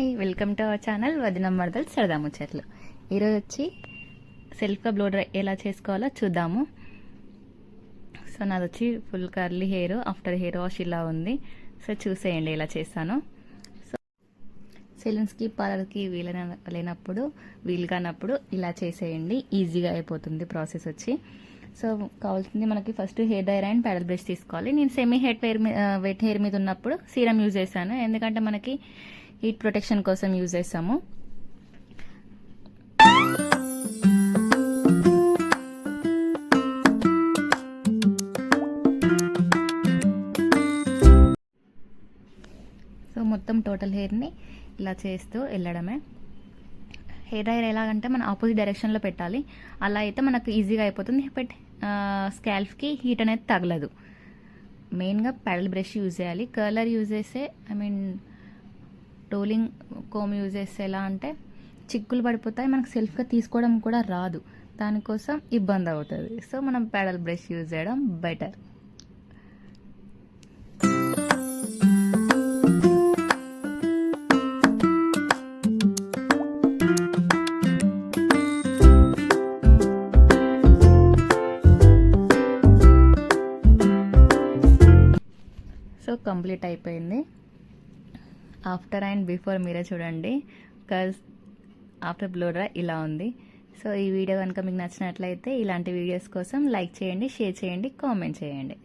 Hi, welcome to our channel వదిన మరదలు సరదా ముచ్చట్లు. ఈరోజు వచ్చి సెల్ఫ్గా బ్లో డ్రై ఎలా చేసుకోవాలో చూద్దాము. సో నాది వచ్చి full curly hair, after hair wash ఇలా ఉంది. సో చూసేయండి ఎలా చేస్తాను. సో సెలూన్స్కి పార్లర్కి వీలు కానప్పుడు ఇలా చేసేయండి, ఈజీగా అయిపోతుంది ప్రాసెస్ వచ్చి. సో కావాల్సింది మనకి first hair dryer and ప్యాడల్ brush తీసుకోవాలి. నేను సెమీ వెట్ హెయిర్ మీద ఉన్నప్పుడు సీరం యూజ్ చేశాను, ఎందుకంటే మనకి హీట్ ప్రొటెక్షన్ కోసం యూజ్ చేస్తాము. సో మొత్తం టోటల్ హెయిర్ని ఇలా చేస్తూ వెళ్ళడమే. హెయిర్ డ్రైయర్ ఎలాగంటే మన ఆపోజిట్ డైరెక్షన్లో పెట్టాలి, అలా అయితే మనకు ఈజీగా అయిపోతుంది. బట్ స్కాల్ఫ్కి హీట్ అనేది తగలదు. మెయిన్గా ప్యాడల్ బ్రష్ యూజ్ చేయాలి. కర్లర్ యూజ్ చేస్తే రోలింగ్ కోమ్ యూజ్ చేస్తే ఎలా అంటే చిక్కులు పడిపోతాయి, మనకు సెల్ఫ్గా తీసుకోవడం కూడా రాదు, దానికోసం ఇబ్బంది అవుతుంది. సో మనం ప్యాడల్ బ్రష్ యూజ్ చేయడం బెటర్. సో కంప్లీట్ అయిపోయింది. ఆఫ్టర్ అండ్ బిఫోర్ మీరే చూడండి. కర్ల్స్ ఆఫ్టర్ బ్లో డ్రై ఇలా ఉంది. సో ఈ వీడియో కనుక మీకు నచ్చినట్లయితే ఇలాంటి వీడియోస్ కోసం లైక్ చేయండి, షేర్ చేయండి, కామెంట్ చేయండి.